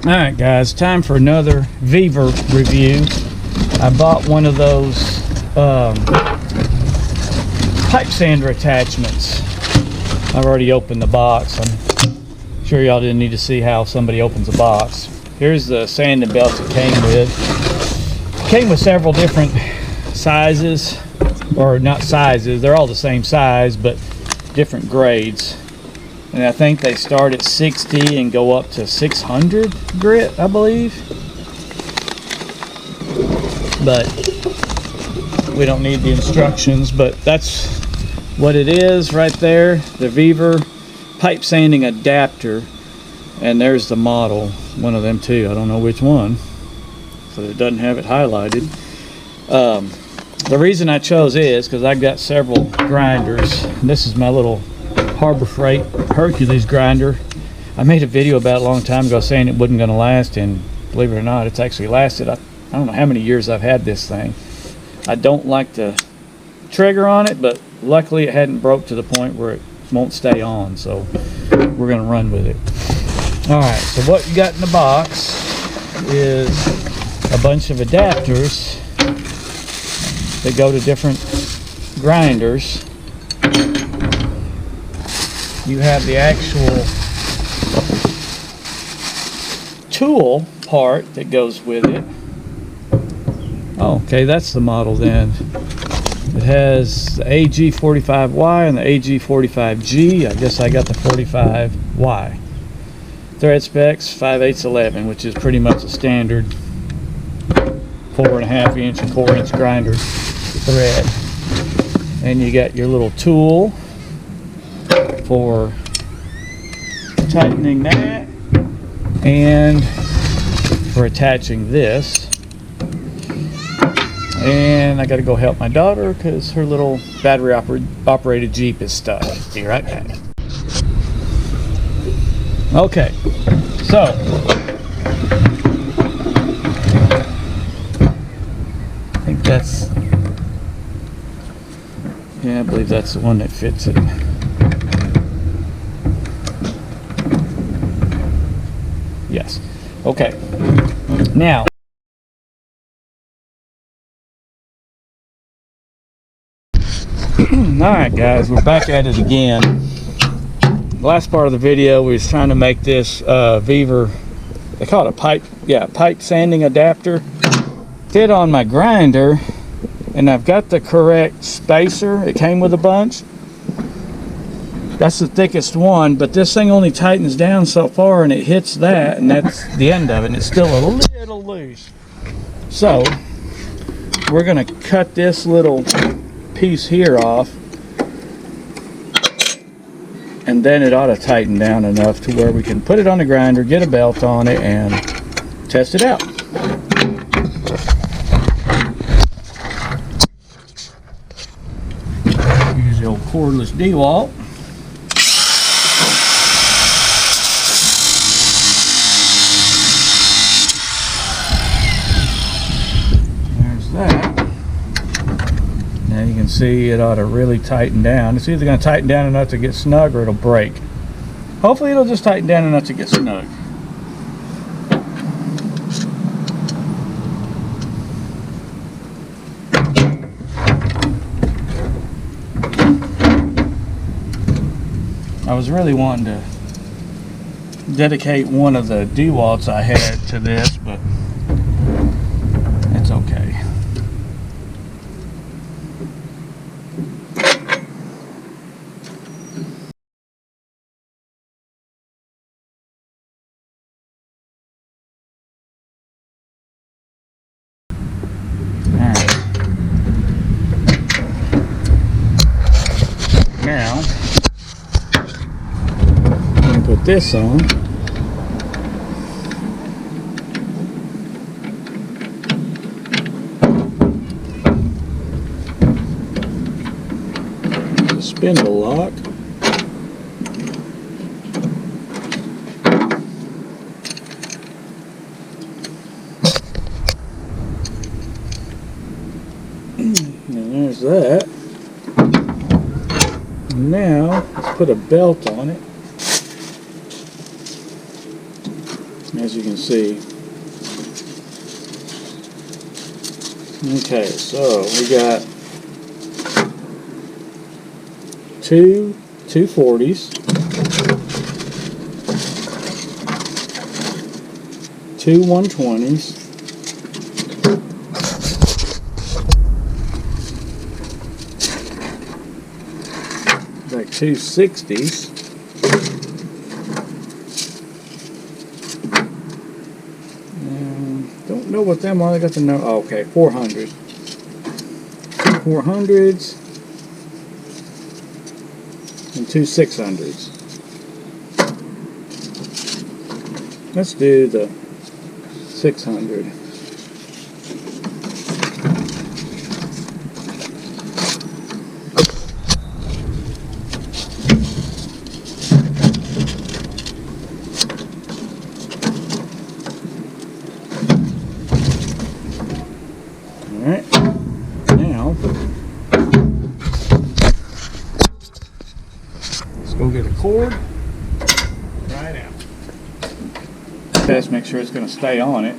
Alright guys, time for another VEVOR review. I bought one of those pipe sander attachments. I've already opened the box. I'm sure y'all didn't need to see how somebody opens a box. Here's the sanding belt it came with. It came with several different sizes, or not sizes, they're all the same size but different grades. And I think they start at 60 and go up to 600 grit, I believe. But we don't need the instructions, but that's what it is right there. The VEVOR pipe sanding adapter. And there's the model, one of them too. I don't know which one, so it doesn't have it highlighted. The reason I chose is because I've got several grinders. This is my little Harbor Freight Hercules grinder. I made a video about it a long time ago saying it wasn't going to last, and believe it or not, it's actually lasted. I don't know how many years I've had this thing. I don't like the trigger on it, but luckily it hadn't broke to the point where it won't stay on, so we're going to run with it. Alright, so what you got in the box is a bunch of adapters that go to different grinders. You have the actual tool part that goes with it. Oh, okay, that's the model then. It has the AG45Y and the AG45G. I guess I got the 45Y. Thread specs 5/811, which is pretty much a standard 4.5 inch and 4 inch grinder thread. And you got your little tool for tightening that and for attaching this. And I gotta go help my daughter because her little battery operated Jeep is stuck. Be right back. Okay, so I think that's, yeah, I believe that's the one that fits it. Yes. Okay. Now, alright guys, we're back at it again. The last part of the video we was trying to make this VEVOR, they call it a pipe sanding adapter, fit on my grinder, and I've got the correct spacer. It came with a bunch. That's the thickest one, but this thing only tightens down so far and it hits that, and that's the end of it, and it's still a little loose. So we're gonna cut this little piece here off, and then it ought to tighten down enough to where we can put it on the grinder, get a belt on it, and test it out. Use the old cordless yall. Now you can see it ought to really tighten down. It's either going to tighten down enough to get snug or it'll break. Hopefully it'll just tighten down enough to get snug. I was really wanting to dedicate one of the DeWalts I had to this, but it's okay. Now, I'm going to put this on. The spindle lock. And there's that. Now, let's put a belt on it. as you can see. Okay, so we got two 240s, two 120s, like two 60s, and don't know what them are. I got to know. Oh, okay, 400s, 400s, and two 600s. Let's do the 600. Alright, now let's go get a cord, try it out. Best make sure it's going to stay on it.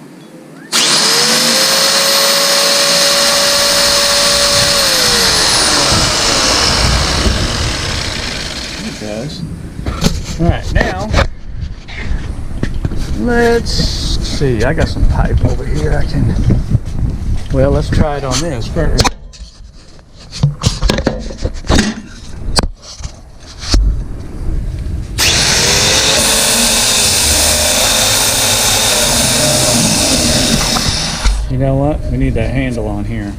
It does. Alright, now let's see. I got some pipe over here. I can. Well, let's try it on this first. You know what? We need that handle on here.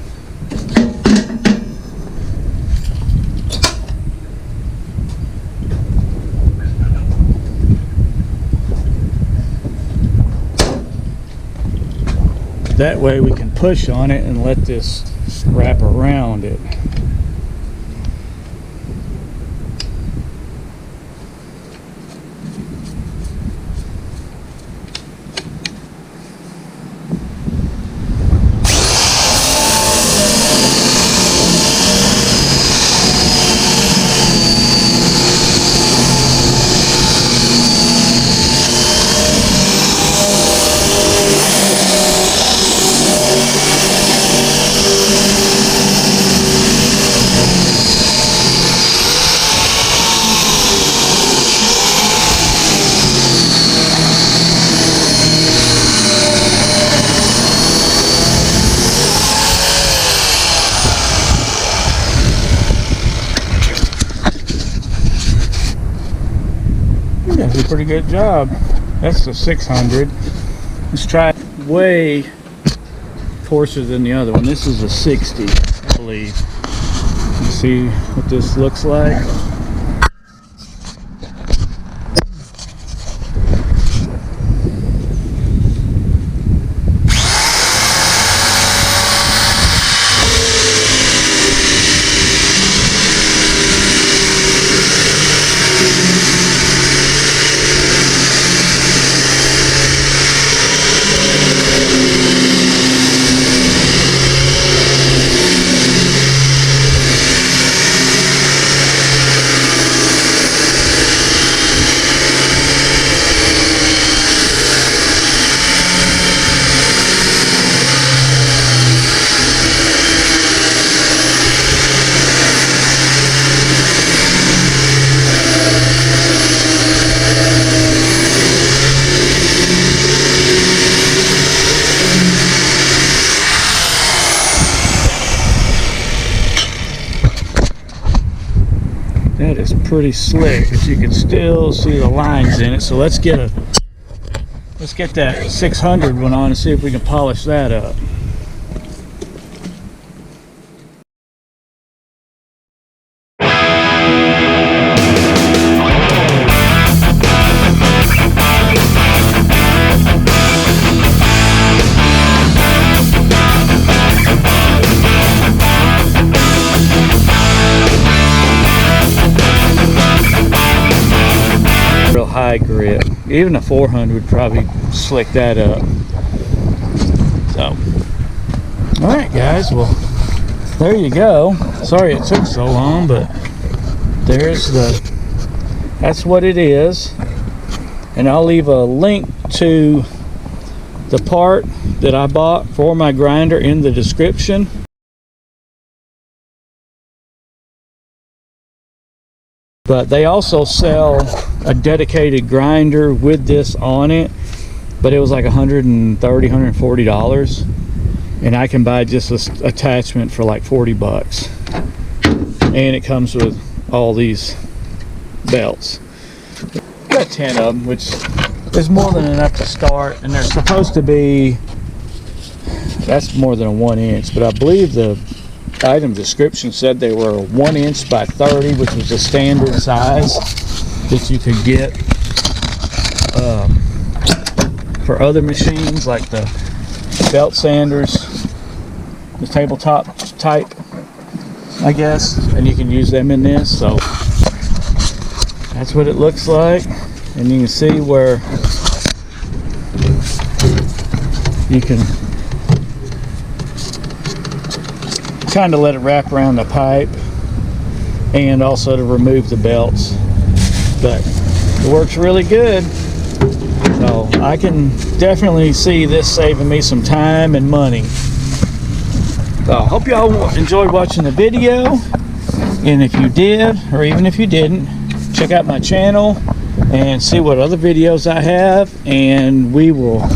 That way we can push on it and let this wrap around it. That's a pretty good job. That's the 600. Let's try it. Way coarser than the other one. This is a 60, I believe. You see what this looks like? That is pretty slick, but you can still see the lines in it. So let's get that 600 one on and see if we can polish that up. High grip. Even a 400 would probably slick that up. So, alright guys, well, there you go. Sorry it took so long, but that's what it is. And I'll leave a link to the part that I bought for my grinder in the description. But they also sell a dedicated grinder with this on it, but it was like $130, $140, and I can buy just this attachment for like 40 bucks, and it comes with all these belts. Got 10 of them, which is more than enough to start, and they're supposed to be, that's more than a 1 inch, but I believe the item description said they were 1 inch by 30, which was the standard size that you could get for other machines like the belt sanders, the tabletop type, I guess, and you can use them in this. So that's what it looks like, and you can see where you can kind of let it wrap around the pipe, and also to remove the belts. But it works really good, so I can definitely see this saving me some time and money. So I hope y'all enjoyed watching the video, and if you did, or even if you didn't, check out my channel and see what other videos I have, and we will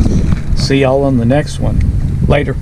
see y'all on the next one. Later.